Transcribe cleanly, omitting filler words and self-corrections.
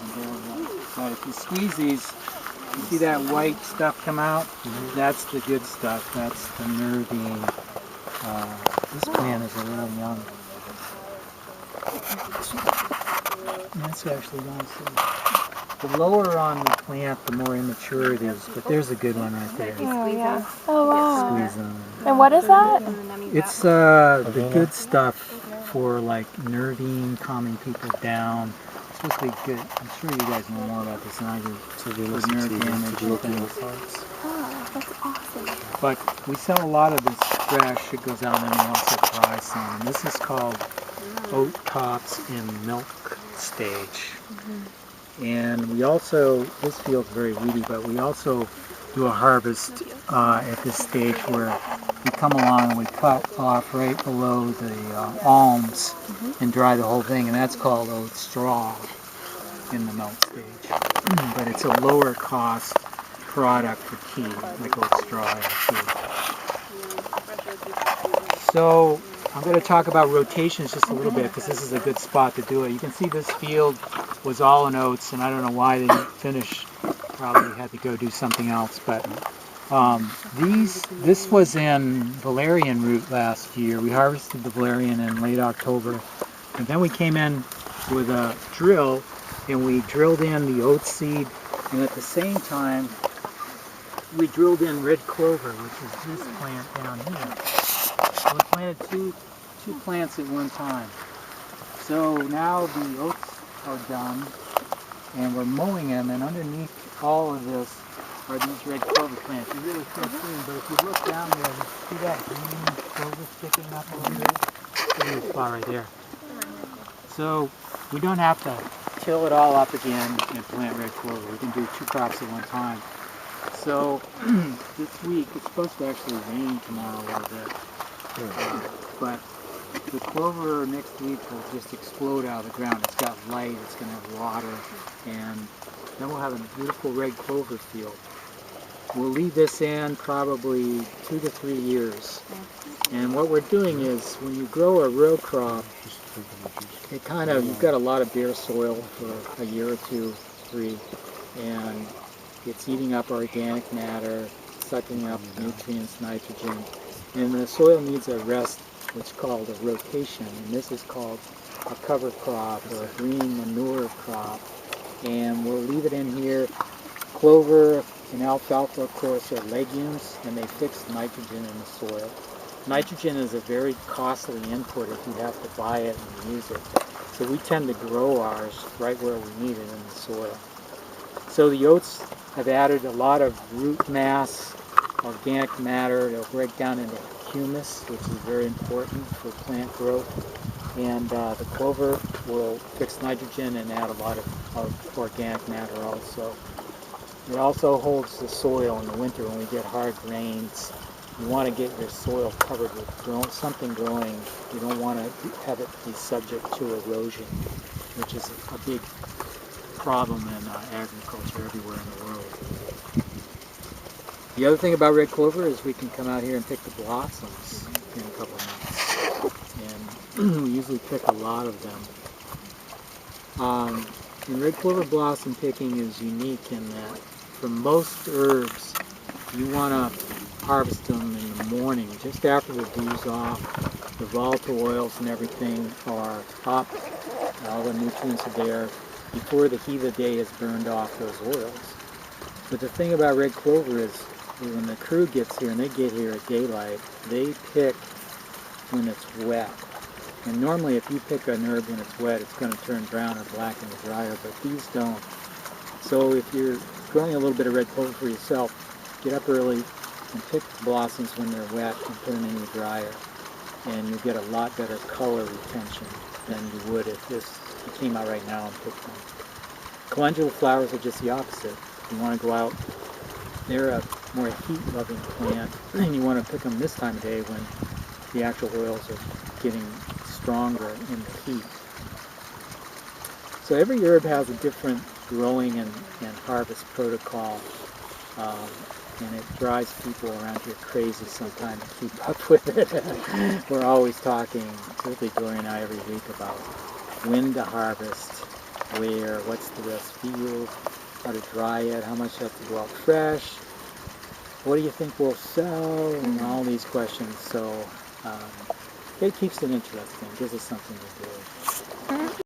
isn't there. But if you squeeze these, you see that white stuff come out? That's the good stuff. That's the nervine. This plant is a little young. That's actually nice. The lower on the plant, the more immature it is. But there's a good one right there. Oh, yeah. Oh, wow. Squeeze them. And what is that? It's the good stuff for like nervine, calming people down. It's supposed to be good. I'm sure you guys know more about this than I do. So they listen nerve damage and things. Oh, that's awesome. But we sell a lot of this fresh. It goes out and we also dry some. And this is called oat tops in milk stage. And we also, this field's very weedy, but we also do a harvest at this stage where we come along and we cut off right below the alms and dry the whole thing, and that's called oat straw in the milk stage. But it's a lower cost product for tea, like oat straw in tea. So I'm going to talk about rotations just a little bit because this is a good spot to do it. You can see this field was all in oats, and I don't know why they didn't finish. Probably had to go do something else, but this was in valerian root last year. We harvested the valerian in late October, and then we came in with a drill and we drilled in the oat seed, and at the same time we drilled in red clover, which is this plant down here. So we planted two plants at one time. So now the oats are done and we're mowing them, and underneath all of this are these red clover plants. You really can't see them, but if you look down there, you see that green clover sticking up over there? Look at this spot right there. So we don't have to till it all up again and plant red clover. We can do 2 crops at one time. So this week, it's supposed to actually rain tomorrow a little bit. But the clover next week will just explode out of the ground. It's got light, it's going to have water, and then we'll have a beautiful red clover field. We'll leave this in probably 2 to 3 years. And what we're doing is, when you grow a row crop, you've got a lot of bare soil for a year or 2, 3, and it's eating up organic matter, sucking up nutrients, nitrogen, and the soil needs a rest, what's called a rotation, and this is called a cover crop or a green manure crop. And we'll leave it in here. Clover and alfalfa, of course, are legumes, and they fix nitrogen in the soil. Nitrogen is a very costly input if you have to buy it and use it. So we tend to grow ours right where we need it in the soil. So the oats have added a lot of root mass, organic matter. They'll break down into humus, which is very important for plant growth. And the clover will fix nitrogen and add a lot of organic matter also. It also holds the soil in the winter when we get hard rains. You want to get your soil covered with something growing. You don't want to have it be subject to erosion, which is a big problem in agriculture everywhere in the world. The other thing about red clover is we can come out here and pick the blossoms in a couple of months. And we usually pick a lot of them. And red clover blossom picking is unique in that for most herbs, you want to harvest them in the morning, just after the dew's off. The volatile oils and everything are up, all the nutrients are there, before the heat of the day has burned off those oils. But the thing about red clover is, when the crew gets here, and they get here at daylight, they pick when it's wet. And normally if you pick an herb when it's wet, it's going to turn brown or black in the dryer, but these don't. So if you're growing a little bit of red clover for yourself, get up early and pick the blossoms when they're wet and put them in your dryer. And you'll get a lot better color retention than you would if you came out right now and picked them. Calendula flowers are just the opposite. You want to go out, they're a more heat-loving plant, and you want to pick them this time of day when the actual oils are getting stronger in the heat. So every herb has a different growing and harvest protocol, and it drives people around here crazy sometimes to keep up with it. We're always talking, particularly Gloria and I, every week about when to harvest where, what's the best field, how to dry it, how much you have to go out fresh, what do you think will sell, and all these questions. So it keeps it interesting, gives us something to do.